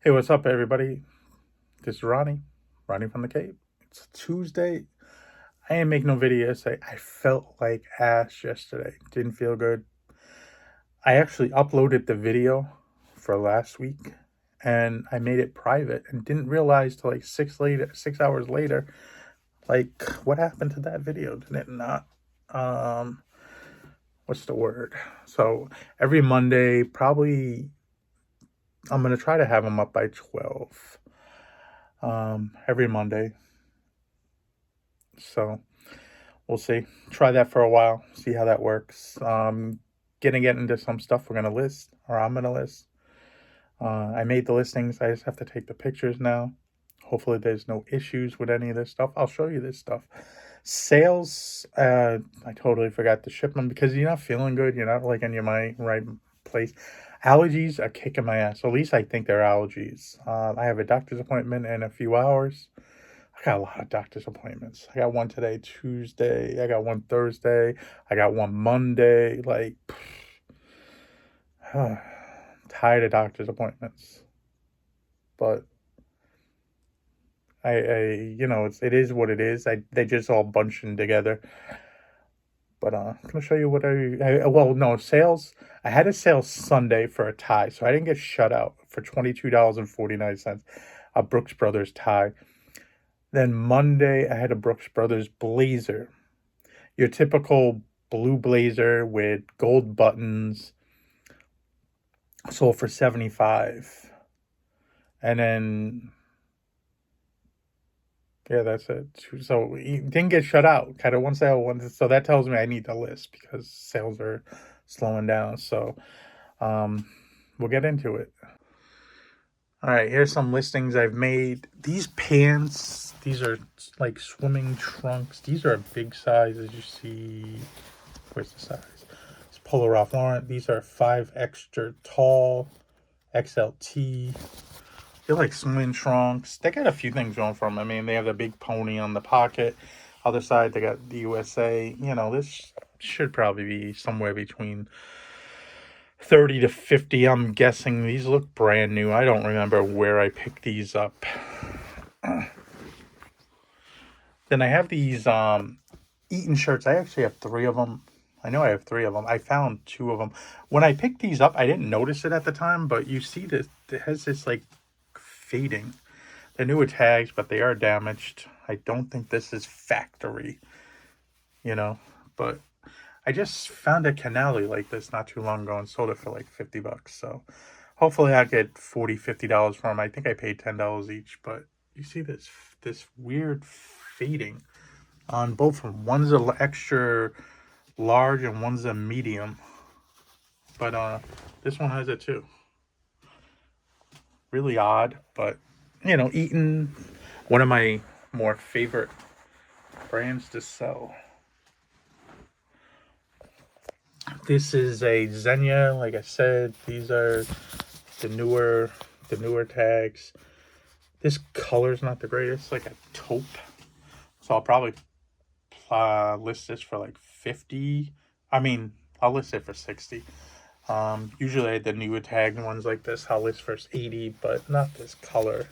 Hey, what's up, everybody? This is Ronnie from the Cape. It's Tuesday. I ain't make no video yesterday. I felt like ass yesterday. Didn't feel good. I actually uploaded the video for last week, and I made it private, and didn't realize till like 6 hours later, like what happened to that video? Did it not? Um, what's the word? So every Monday, probably I'm gonna try to have them up by 12. Every Monday. So we'll see. Try that for a while. See how that works. Gonna get into some stuff we're gonna list, or I'm gonna list. I made the listings. I just have to take the pictures now. Hopefully, there's no issues with any of this stuff. I'll show you this stuff. Sales. I totally forgot to ship them because you're not feeling good. You're not like in your right place. Allergies are kicking my ass. At least I think they're allergies. I have a doctor's appointment in a few hours. I got a lot of doctor's appointments. I got one today, Tuesday. I got one Thursday. I got one Monday. Like, tired of doctor's appointments. But it is what it is. They just all bunching together. But I'm gonna show you what well, no, sales. I had a sale Sunday for a tie, so I didn't get shut out for $22.49. A Brooks Brothers tie. Then Monday, I had a Brooks Brothers blazer. Your typical blue blazer with gold buttons, sold for 75. And then, yeah, that's it. So he didn't get shut out. Kind of one sale, one. So that tells me I need to list because sales are slowing down. So um, we'll get into it. All right, here's some listings I've made. These pants, these are like swimming trunks. These are a big size, as you see. Where's the size? It's Polo Ralph Lauren. These are 5 extra tall, XLT. They're like swimming trunks. They got a few things going for them. I mean, they have the big pony on the pocket. Other side, they got the USA. This should probably be somewhere between 30 to 50. I'm guessing these look brand new. I don't remember where I picked these up. Then I have these Eaton shirts. I actually have 3 of them. I know I have 3 of them. I found 2 of them. When I picked these up, I didn't notice it at the time, but you see that it has this like fading. They're newer tags, but they are damaged. I don't think this is factory, but I just found a canali like this not too long ago and sold it for like $50. So hopefully I'll get $50 for them. I think I paid $10 each, but you see this weird fading on both of them. One's a extra large and one's a medium, but this one has it too. Really odd, but Eaton, one of my more favorite brands to sell. This is a Xenia. Like I said, these are the newer tags. This color's not the greatest, like a taupe. So I'll probably list this for like 50. I mean, I'll list it for 60. Usually the newer tagged ones like this, I'll list for 80, but not this color.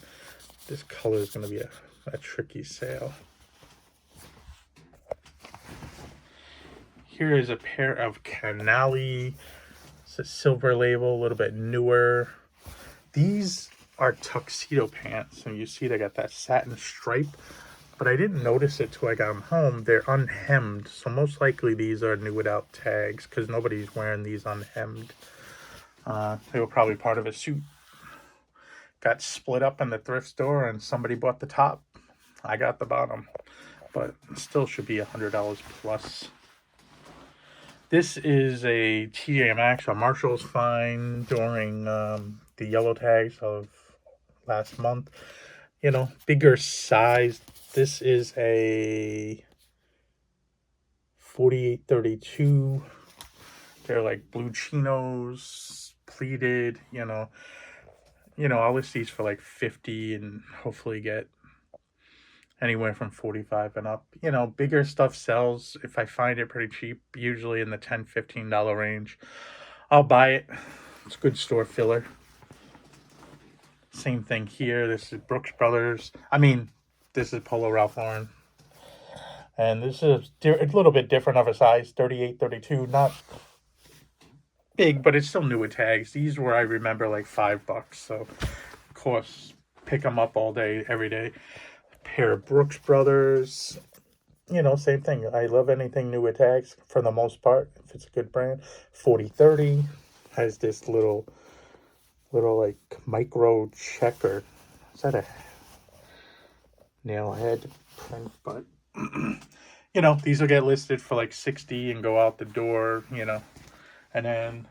This color is going to be a tricky sale. Here is a pair of Canali. It's a silver label, a little bit newer. These are tuxedo pants, and you see they got that satin stripe, but I didn't notice it till I got them home. They're unhemmed, so most likely these are new without tags because nobody's wearing these unhemmed. They were probably part of a suit. Got split up in the thrift store, and somebody bought the top. I got the bottom, but still should be $100 plus. This is a TJ Maxx, a Marshall's find during the yellow tags of last month. Bigger size. This is a 48-32. They're like blue chinos, pleated. I'll list these for like 50 and hopefully get anywhere from 45 and up. Bigger stuff sells if I find it pretty cheap, usually in the $10-15 range. I'll buy it. It's good store filler. Same thing here. This is Brooks Brothers. I mean, this is Polo Ralph Lauren. And this is a little bit different of a size, 38, 32. Not big, but it's still new with tags. These were, I remember, like $5. So, of course, pick them up all day, every day. Pair of Brooks Brothers. You know, same thing. I love anything new with tags for the most part, if it's a good brand. 4030 has this little like micro checker. Is that a nail head print? But you know, these will get listed for like 60 and go out the door, you know. And then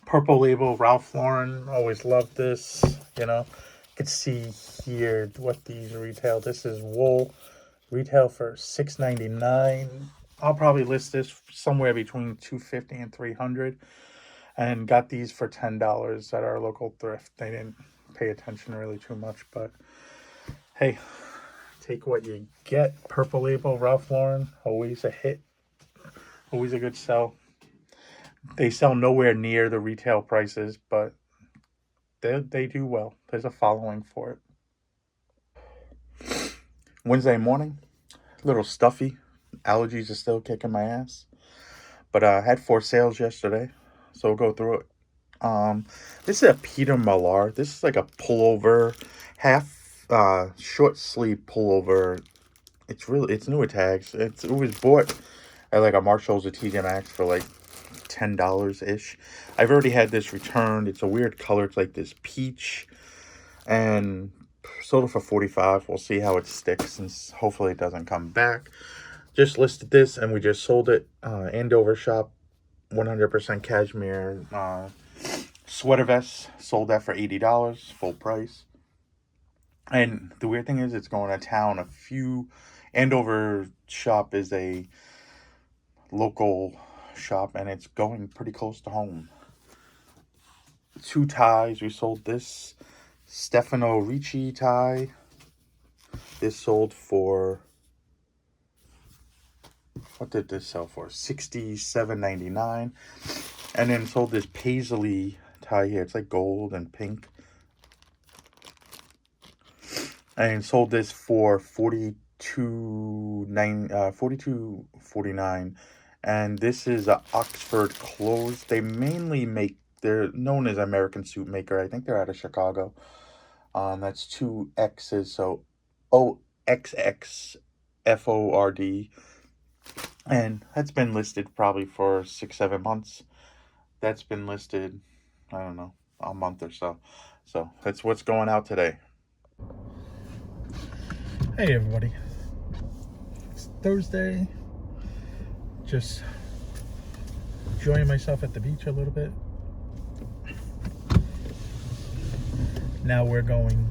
Purple Label, Ralph Lauren, always loved this, you know. You can see here what these retail. This is wool, retail for $6.99. I'll probably list this somewhere between $250 and $300, and got these for $10 at our local thrift. They didn't pay attention really too much, but hey, take what you get. Purple Label, Ralph Lauren, always a hit, always a good sell. They sell nowhere near the retail prices, but they do well. There's a following for it. Wednesday morning, a little stuffy. Allergies are still kicking my ass. But I had 4 sales yesterday, so we'll go through it. This is a Peter Millar. This is like a pullover, half short sleeve pullover. It's new with tags. It was bought at like a Marshall's or TJ Maxx for like $10-ish. I've already had this returned. It's a weird color. It's like this peach, and sold it for $45. We'll see how it sticks, and hopefully it doesn't come back. Just listed this, and we just sold it. Andover shop, 100% cashmere sweater vest. Sold that for $80, full price. And the weird thing is, it's going to town. Andover shop is a local shop, and it's going pretty close to home. 2 ties. We sold this Stefano Ricci tie. This sold for, what did this sell for? $67.99. And then sold this paisley tie here. It's like gold and pink. And sold this for $42.49. And this is an Oxford clothes. They're known as American Suit Maker. I think they're out of Chicago. That's 2 X's, so OXXFORD. And that's been listed probably for 6-7 months. That's been listed, I don't know, a month or so. So that's what's going out today. Hey everybody. It's Thursday. Just enjoying myself at the beach a little bit. Now we're going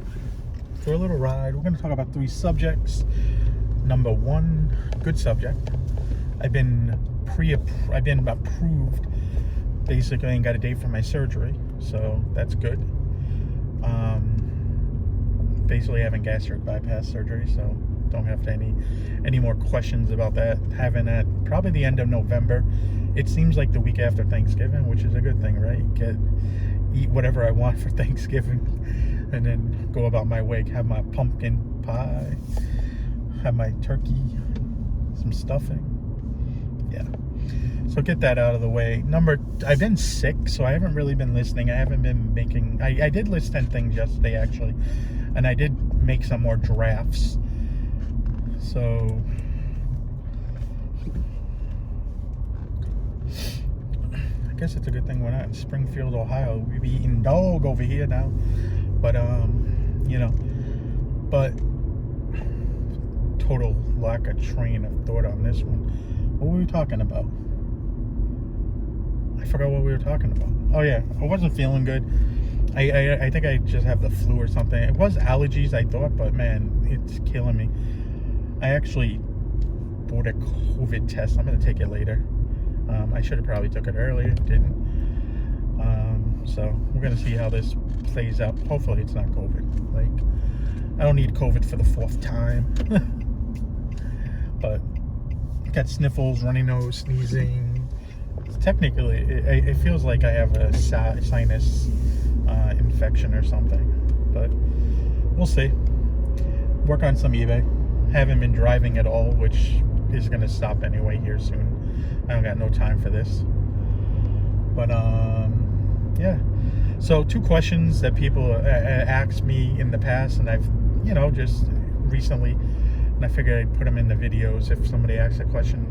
for a little ride. We're going to talk about 3 subjects. Number 1, good subject. I've been approved basically, and got a date for my surgery, so that's good. Basically having gastric bypass surgery, so don't have to any more questions about that. Having that probably the end of November. It seems like the week after Thanksgiving, which is a good thing, right? Eat whatever I want for Thanksgiving, and then go about my way. Have my pumpkin pie, have my turkey, some stuffing. Yeah. So get that out of the way. I've been sick, so I haven't really been listening. I haven't been making. I did list 10 things yesterday actually, and I did make some more drafts. So I guess it's a good thing we're not in Springfield, Ohio. We'd be eating dog over here now. But you know, but total lack of train of thought on this one. What were we talking about? I forgot what we were talking about. Oh yeah, I wasn't feeling good. I think I just have the flu or something. It was allergies, I thought, but man, it's killing me. I actually bought a COVID test. I'm gonna take it later. I should have probably took it earlier, didn't. So we're gonna see how this plays out. Hopefully it's not COVID. Like, I don't need COVID for the 4th time. But got sniffles, runny nose, sneezing, technically, it feels like I have a sinus infection or something, but we'll see. Work on some eBay. Haven't been driving at all, which is going to stop anyway here soon. I don't got no time for this. But yeah. So 2 questions that people asked me in the past, and I've just recently, and I figured I'd put them in the videos if somebody asks a question.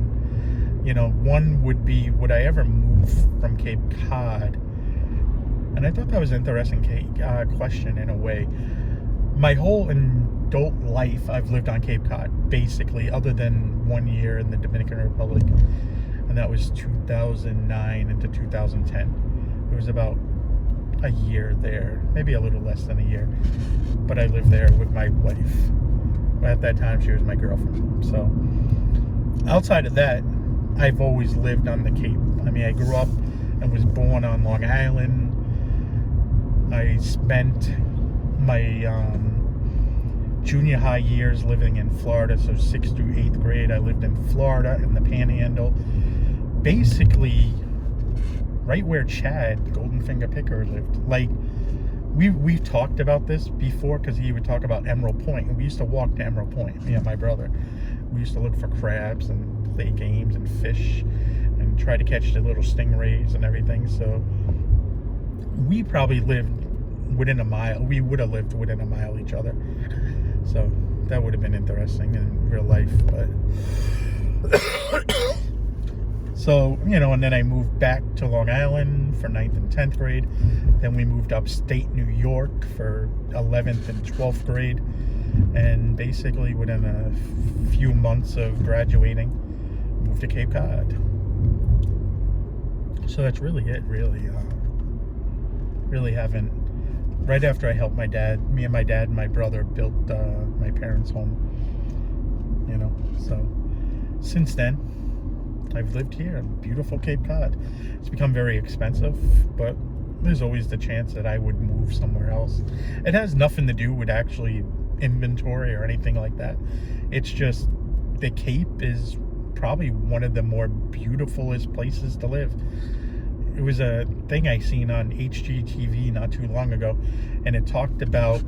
One would be, would I ever move from Cape Cod? And I thought that was an interesting question in a way. My whole adult life, I've lived on Cape Cod, basically, other than 1 year in the Dominican Republic, and that was 2009 into 2010. It was about a year there, maybe a little less than a year, but I lived there with my wife. At that time, she was my girlfriend. So outside of that, I've always lived on the Cape. I mean, I grew up and was born on Long Island. I spent my junior high years living in Florida, so 6th through 8th grade. I lived in Florida in the Panhandle, basically right where Chad, Golden Finger Picker, lived. Like, we've talked about this before, because he would talk about Emerald Point, and we used to walk to Emerald Point, me and my brother. We used to look for crabs and play games and fish and try to catch the little stingrays and everything. So we probably lived within a mile. We would have lived within a mile of each other. So that would have been interesting in real life. But so, and then I moved back to Long Island for 9th and 10th grade. Then we moved upstate New York for 11th and 12th grade. And basically within a few months of graduating, moved to Cape Cod. So that's really it, really. Really haven't. Right after I helped me and my dad and my brother built my parents' home. So since then, I've lived here in beautiful Cape Cod. It's become very expensive, but there's always the chance that I would move somewhere else. It has nothing to do with actually inventory or anything like that. It's just the Cape is probably one of the more beautifulest places to live. It was a thing I seen on HGTV not too long ago, and it talked about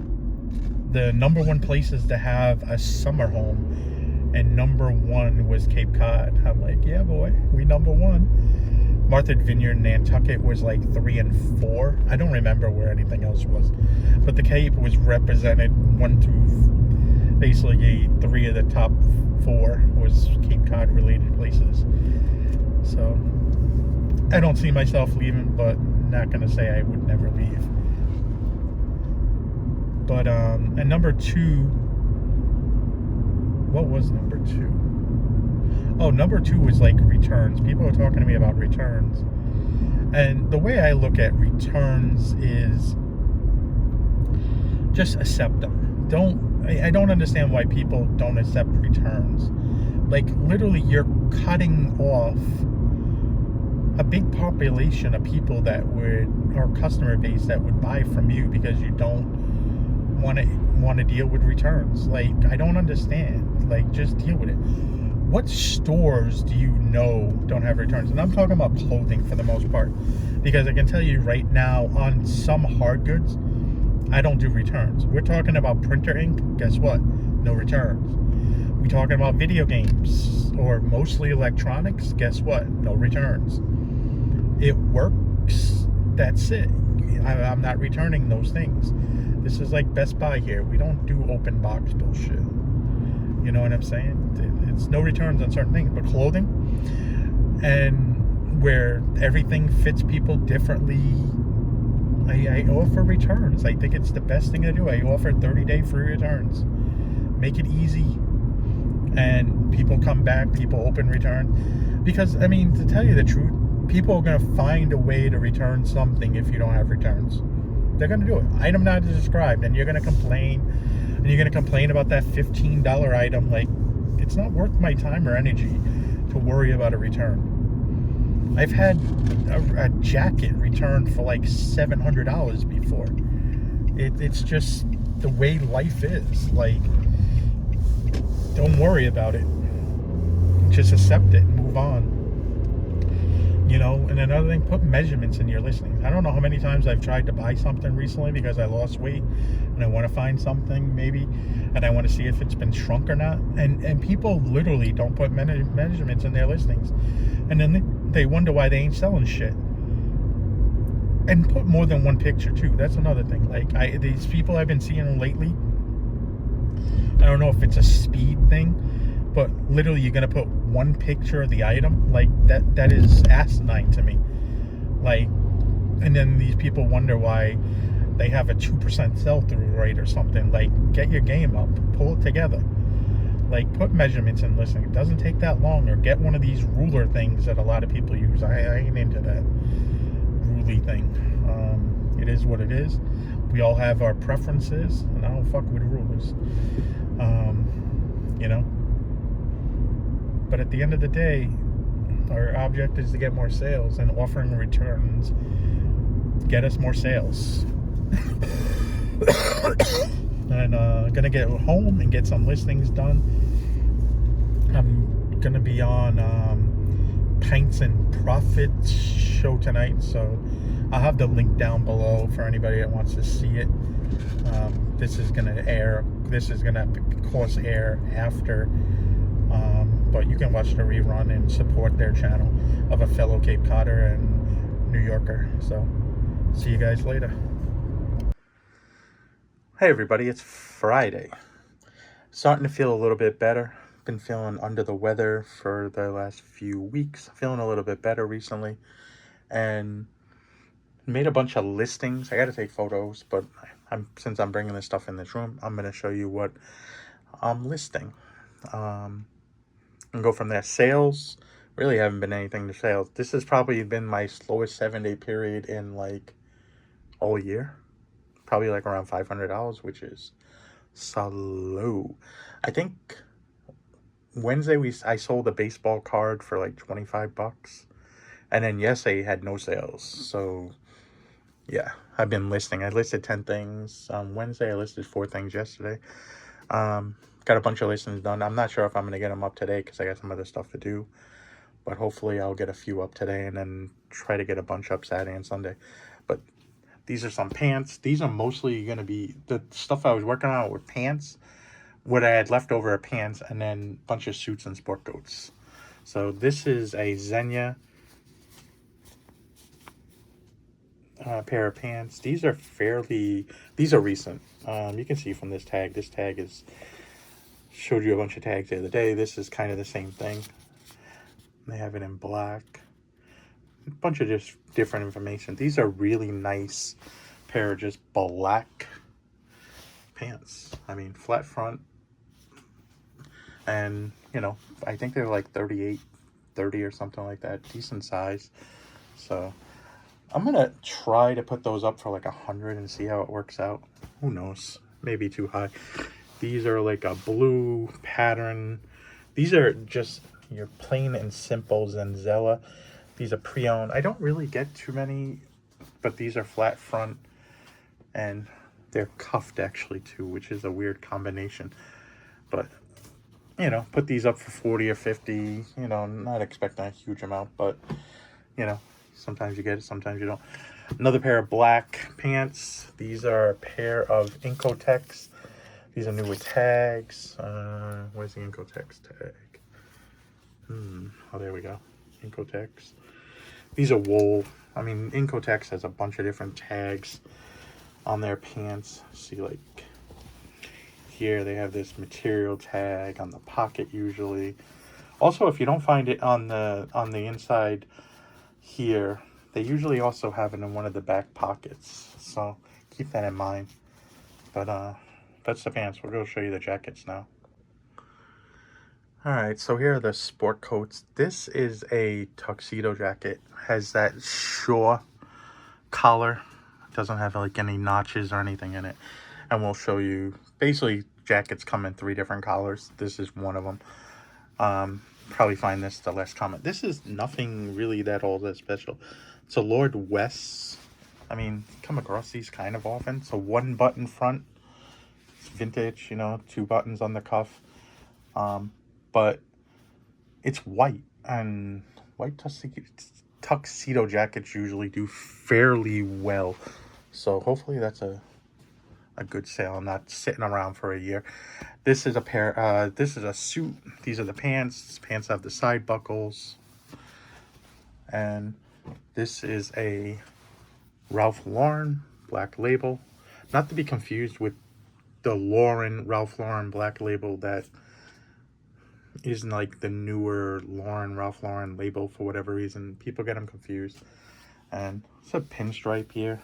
the number 1 places to have a summer home, and number 1 was Cape Cod. I'm like, yeah, boy, we number 1. Martha Vineyard, Nantucket was like 3 and 4. I don't remember where anything else was, but the Cape was represented 1 to basically 3 of the top 4 was Cape Cod related places. So I don't see myself leaving, but not gonna say I would never leave. But and number 2, what was number 2? Oh, number 2 was like returns. People are talking to me about returns. And the way I look at returns is just accept them. I don't understand why people don't accept returns. Like, literally, you're cutting off a big population of people that would, or customer base that would buy from you because you don't want to deal with returns. Like, I don't understand. Like, just deal with it. What stores do you know don't have returns? And I'm talking about clothing for the most part, because I can tell you right now, on some hard goods, I don't do returns. We're talking about printer ink. Guess what? No returns. We talking about video games or mostly electronics. Guess what? No returns. It works. That's it. I'm not returning those things. This is like Best Buy here. We don't do open box bullshit. You know what I'm saying? It's no returns on certain things, but clothing, and where everything fits people differently, I offer returns. I think it's the best thing to do. I offer 30-day free returns. Make it easy, and people come back, people open return. Because, I mean, to tell you the truth, people are going to find a way to return something if you don't have returns. They're going to do it. Item not described, and you're going to complain, and you're going to complain about that $15 item. Like, it's not worth my time or energy to worry about a return. I've had a jacket returned for like $700 before. It's just the way life is. Like, don't worry about it. Just accept it and move on. You know, and another thing, put measurements in your listings. I don't know how many times I've tried to buy something recently because I lost weight and I want to find something maybe, and I want to see if it's been shrunk or not. And people literally don't put measurements in their listings, and then they wonder why they ain't selling shit. And put more than one picture too. That's another thing. Like these people I've been seeing lately, I don't know if it's a speed thing, but literally you're gonna put one picture of the item. Like that is asinine to me. Like, and then these people wonder why they have a 2% sell-through rate or something. Like, get your game up, pull it together. Like, put measurements in listing. It doesn't take that long. Or get one of these ruler things that a lot of people use. I ain't into that ruly thing. It is what it is. We all have our preferences, and I don't fuck with rulers. You know. But at the end of the day, our object is to get more sales, and offering returns get us more sales. And gonna get home and get some listings done. I'm gonna be on Pints and Profits show tonight, so I'll have the link down below for anybody that wants to see it. This is gonna air. This is gonna, of course, air after. But you can watch the rerun and support their channel of a fellow Cape Codder and New Yorker. So, see you guys later. Hey everybody, it's Friday. Starting to feel a little bit better. Been feeling under the weather for the last few weeks. Feeling a little bit better recently. And made a bunch of listings. I got to take photos, but since I'm bringing this stuff in this room, I'm going to show you what I'm listing. And go from there. Sales, really haven't been anything to sales. This has probably been my slowest 7-day period in like all year. Probably like around $500, which is slow. I think Wednesday I sold a baseball card for like $25, and then yesterday had no sales. So yeah, I've been listing. I listed 10 things on Wednesday. I listed 4 things yesterday. Got a bunch of listings done. I'm not sure if I'm going to get them up today because I got some other stuff to do. But hopefully I'll get a few up today and then try to get a bunch up Saturday and Sunday. But these are some pants. These are mostly going to be the stuff I was working on with pants. What I had left over are pants, and then a bunch of suits and sport coats. So this is a Xenia pair of pants. These are recent. You can see from this tag. This tag showed you a bunch of tags the other day. This is kind of the same thing. They have it in black. A bunch of just different information. These are really nice pair of just black pants. I mean, flat front. And, you know, I think they're like 38, 30 or something like that. Decent size. So I'm going to try to put those up for like 100 and see how it works out. Who knows? Maybe too high. These are like a blue pattern. These are just your plain and simple Zenzella. These are pre-owned. I don't really get too many, but these are flat front, and they're cuffed actually too, which is a weird combination. But, you know, put these up for 40 or 50, you know, not expecting a huge amount, but, you know, sometimes you get it, sometimes you don't. Another pair of black pants. These are a pair of Incotex. These are new with tags. Where's the Incotex tag? Oh, there we go. Incotex. These are wool. I mean, Incotex has a bunch of different tags on their pants. See, like, here they have this material tag on the pocket usually. Also, if you don't find it on the inside here, they usually also have it in one of the back pockets. So keep that in mind. But that's the pants. We'll go show you the jackets now. Alright, so here are the sport coats. This is a tuxedo jacket. Has that shore collar. It doesn't have like any notches or anything in it. And we'll show you, basically jackets come in 3 different collars. This is one of them. Probably find this the less common. This is nothing really that all that special. It's a Lord West's. I mean, come across these kind of often. So 1 button front. It's vintage, you know, 2 buttons on the cuff. But it's white, and white tuxedo jackets usually do fairly well. So hopefully that's a good sale, not sitting around for a year. This is a pair, this is a suit. These are the pants. Pants have the side buckles. And this is a Ralph Lauren black label. Not to be confused with the Ralph Lauren black label that isn't like the newer Ralph Lauren label for whatever reason. People get them confused. And it's a pinstripe here.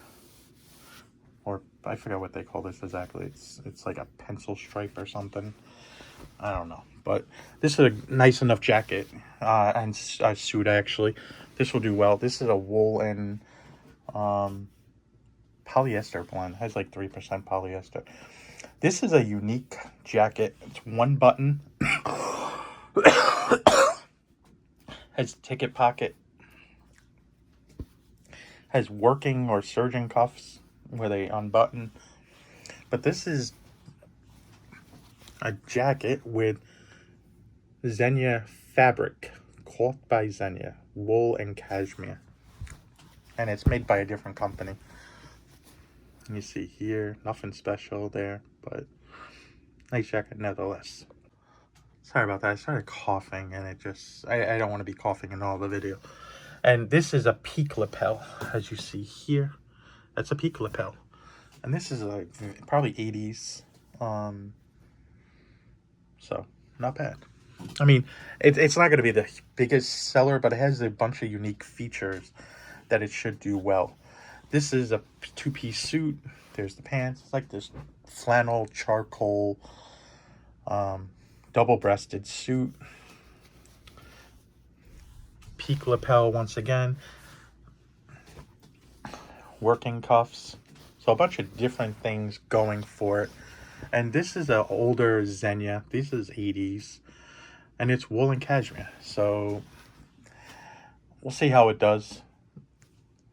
Or I forgot what they call this exactly. It's like a pencil stripe or something. I don't know. But this is a nice enough jacket and suit actually. This will do well. This is a wool and polyester blend. It has like 3% polyester. This is a unique jacket. It's one button. Has ticket pocket. Has working or surgeon cuffs where they unbutton. But this is a jacket with Xenia fabric, cloth by Xenia, wool and cashmere. And it's made by a different company. And you see here, nothing special there, but nice jacket nevertheless. Sorry about that. I started coughing and it just, I don't want to be coughing in all the video. And this is a peak lapel, as you see here. That's a peak lapel. And this is like probably 80s. So, not bad. I mean, it's not going to be the biggest seller, but it has a bunch of unique features that it should do well. This is a two-piece suit. There's the pants. It's like this flannel, charcoal, double-breasted suit. Peak lapel once again. Working cuffs. So a bunch of different things going for it. And this is an older Xenia. This is 80s. And it's wool and cashmere. So we'll see how it does.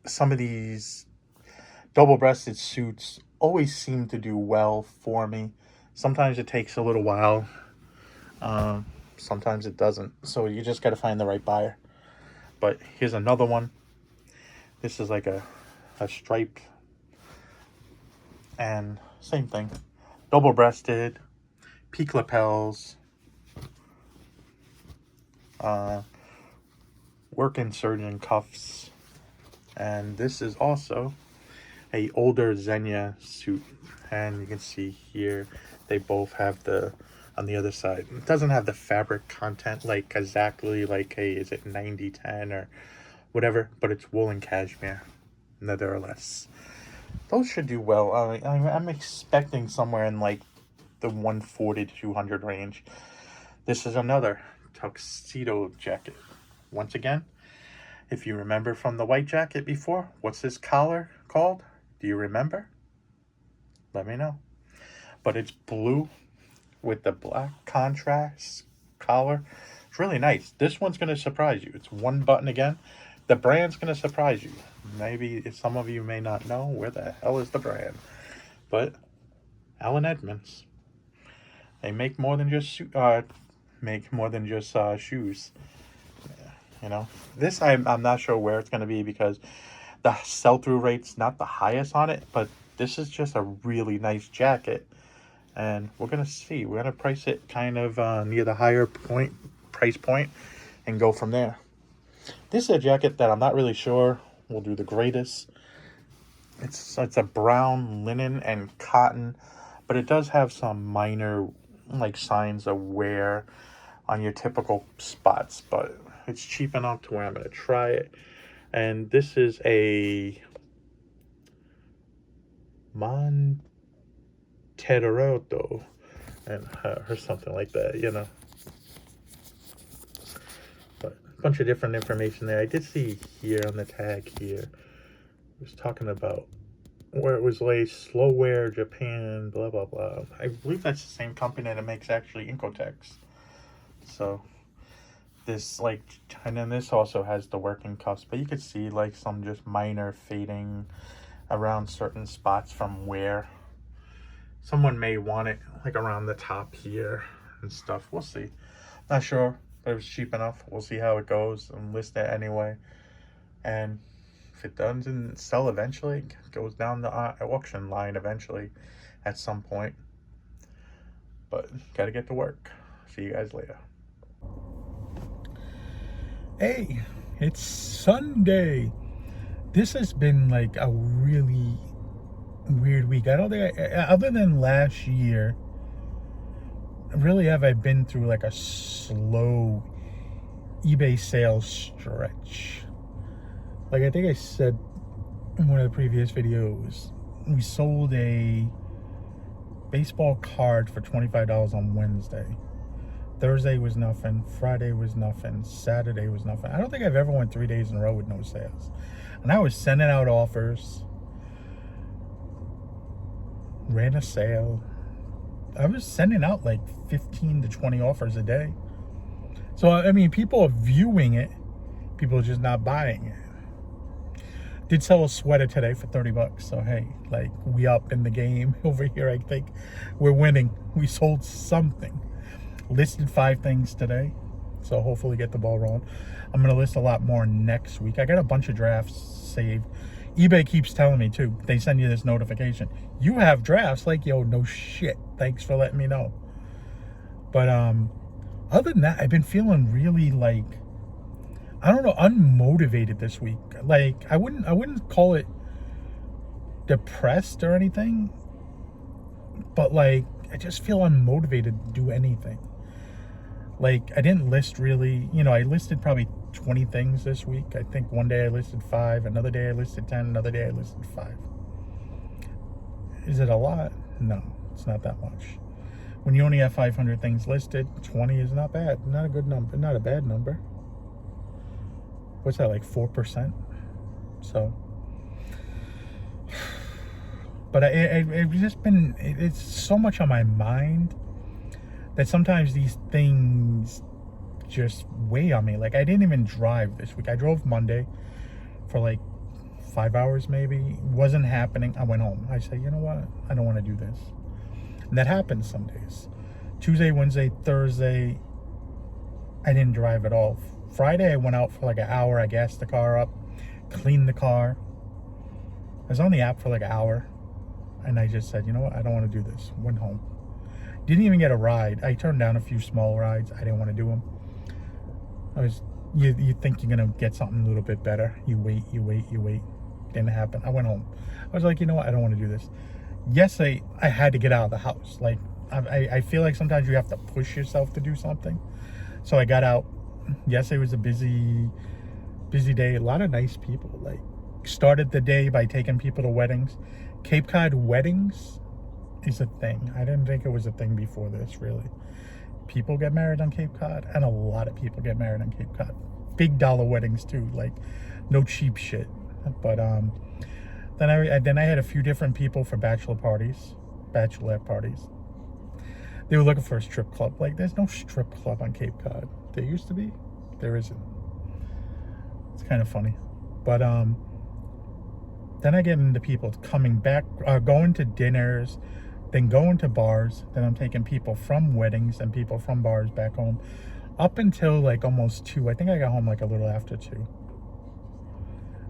Some of these double-breasted suits always seem to do well for me. Sometimes it takes a little while. Sometimes it doesn't. So you just got to find the right buyer. But here's another one. This is like a striped. And same thing. Double-breasted. Peak lapels. Working surgeon cuffs. And this is also a older Xenia suit. And you can see here they both have the, on the other side, it doesn't have the fabric content like exactly like a, is it 90-10 or whatever, but it's wool and cashmere nevertheless. Those should do well. I'm expecting somewhere in like the 140 to 200 range. This is another tuxedo jacket. Once again, if you remember from the white jacket before, what's this collar called? Do you remember? Let me know. But it's blue with the black contrast collar. It's really nice. This one's going to surprise you. It's one button again. The brand's going to surprise you. Maybe some of you may not know where the hell is the brand. But Allen Edmonds. They make more than just shoes. You know, this I'm not sure where it's going to be because the sell-through rate's not the highest on it, but this is just a really nice jacket, and we're going to see. We're going to price it kind of near the higher price point and go from there. This is a jacket that I'm not really sure will do the greatest. It's a brown linen and cotton, but it does have some minor like signs of wear on your typical spots, but it's cheap enough to where I'm going to try it. And this is a Monteroto and or something like that, you know. But a bunch of different information there. I did see here on the tag here, it was talking about where it was like slow wear Japan, blah blah blah. I believe that's the same company that makes actually Incotex. So this like, and then this also has the working cuffs, but you could see like some just minor fading around certain spots from wear. Someone may want it like around the top here and stuff. We'll see. Not sure, but it was cheap enough. We'll see how it goes and list it anyway. And if it doesn't sell eventually, it goes down the auction line eventually at some point. But gotta get to work. See you guys later. Hey, it's Sunday. This has been like a really weird week. I don't think other than last year, really have I been through like a slow eBay sales stretch. Like I think I said in one of the previous videos, we sold a baseball card for $25 on Wednesday. Thursday was nothing. Friday was nothing. Saturday was nothing. I don't think I've ever went 3 days in a row with no sales. And I was sending out offers. Ran a sale. I was sending out like 15 to 20 offers a day. So, I mean, people are viewing it. People are just not buying it. Did sell a sweater today for $30. So, hey, like, we up in the game over here, I think. We're winning. We sold something. Listed 5 things today. So, hopefully get the ball rolling. I'm going to list a lot more next week. I got a bunch of drafts saved. eBay keeps telling me, too. They send you this notification. You have drafts. Like, yo, no shit. Thanks for letting me know. But, other than that, I've been feeling really, like, I don't know, unmotivated this week. Like, I wouldn't call it depressed or anything, but like, I just feel unmotivated to do anything. Like, I didn't list really, I listed probably 20 things this week. I think one day I listed 5, another day I listed 10, another day I listed 5. Is it a lot? No, it's not that much. When you only have 500 things listed, 20 is not bad. Not a good number, not a bad number. What's that, like 4%? So, but I've just been, it's so much on my mind that sometimes these things just weigh on me. Like, I didn't even drive this week. I drove Monday for like 5 hours maybe. Wasn't happening. I went home. I said, you know what? I don't want to do this. And that happens some days. Tuesday, Wednesday, Thursday, I didn't drive at all. Friday, I went out for like an hour. I gassed the car up, cleaned the car. I was on the app for like an hour. And I just said, you know what? I don't want to do this. Went home. Didn't even get a ride. I turned down a few small rides. I didn't want to do them. You think you're going to get something a little bit better. You wait. Didn't happen. I went home. I was like, you know what? I don't want to do this. Yesterday, I had to get out of the house. Like, I feel like sometimes you have to push yourself to do something. So I got out. Yesterday was a busy day. A lot of nice people. Like, started the day by taking people to weddings. Cape Cod weddings is a thing. I didn't think it was a thing before this, really. People get married on Cape Cod, and a lot of people get married on Cape Cod. Big dollar weddings too, like no cheap shit. But then I had a few different people for bachelorette parties. They were looking for a strip club. Like, there's no strip club on Cape Cod. There used to be. There isn't. It's kind of funny. But then I get into people coming back, going to dinners, then going to bars. Then I'm taking people from weddings and people from bars back home up until like almost 2. I think I got home like a little after 2.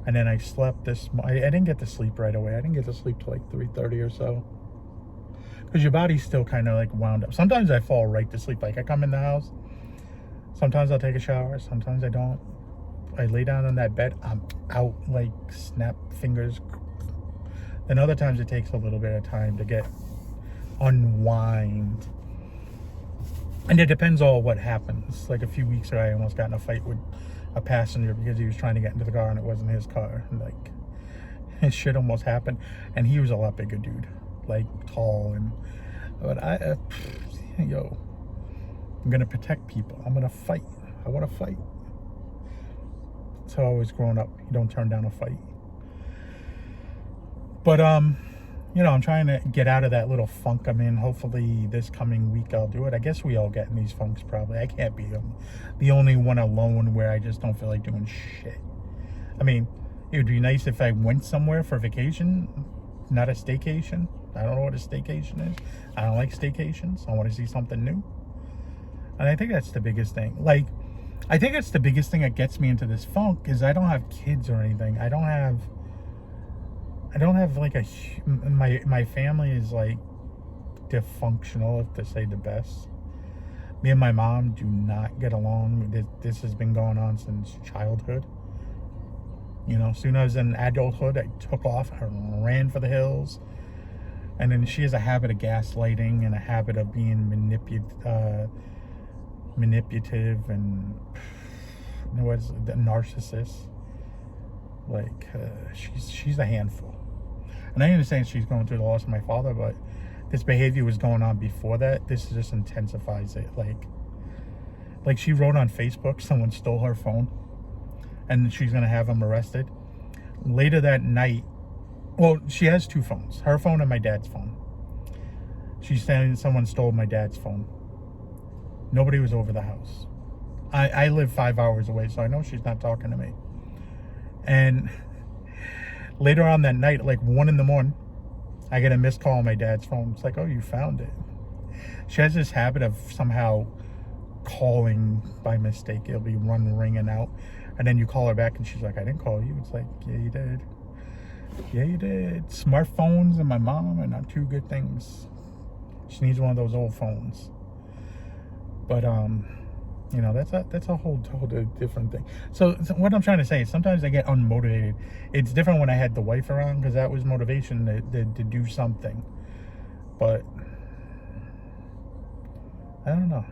And then I slept I didn't get to sleep right away. I didn't get to sleep till like 3:30 or so. Because your body's still kind of like wound up. Sometimes I fall right to sleep. Like, I come in the house. Sometimes I'll take a shower. Sometimes I don't. I lay down on that bed. I'm out, like, snap fingers. Then other times it takes a little bit of time to get unwind. And it depends on what happens. Like, a few weeks ago, I almost got in a fight with a passenger because he was trying to get into the car and it wasn't his car. And, like, his shit almost happened. And he was a lot bigger dude. Like, tall. But I'm gonna protect people. I'm gonna fight. I want to fight. So I always growing up, you don't turn down a fight. But I'm trying to get out of that little funk I'm in. Hopefully this coming week I'll do it. I guess we all get in these funks probably. I can't be the only one alone where I just don't feel like doing shit. I mean, it would be nice if I went somewhere for vacation, not a staycation. I don't know what a staycation is. I don't like staycations. I want to see something new. And I think that's the biggest thing. Like, I think it's the biggest thing that gets me into this funk is I don't have kids or anything. I don't have like my family is like dysfunctional, if to say the best. Me and my mom do not get along. This has been going on since childhood. You know, soon as in adulthood, I took off and ran for the hills. And then she has a habit of gaslighting and a habit of being manipulative and was the narcissist. Like she's a handful. And I understand she's going through the loss of my father, but this behavior was going on before that. This just intensifies it. Like she wrote on Facebook, someone stole her phone, and she's gonna have him arrested. Later that night, well, she has two phones, her phone and my dad's phone. She's saying someone stole my dad's phone. Nobody was over the house. I live 5 hours away, so I know she's not talking to me. And later on that night, like 1 a.m, I get a missed call on my dad's phone. It's like, oh, you found it. She has this habit of somehow calling by mistake. It'll be ringing out, and then you call her back and she's like, I didn't call you. It's like, yeah, you did. Yeah, you did. Smartphones and my mom are not two good things. She needs one of those old phones. But you know, that's a whole different thing. So what I'm trying to say is sometimes I get unmotivated. It's different when I had the wife around, because that was motivation to do something. But I don't know.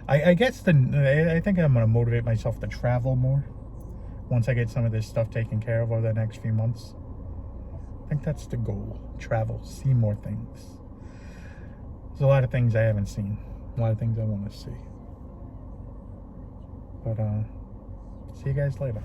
I guess I think I'm gonna motivate myself to travel more once I get some of this stuff taken care of over the next few months. I think that's the goal. Travel, see more things. There's a lot of things I haven't seen. A lot of things I want to see. But see you guys later.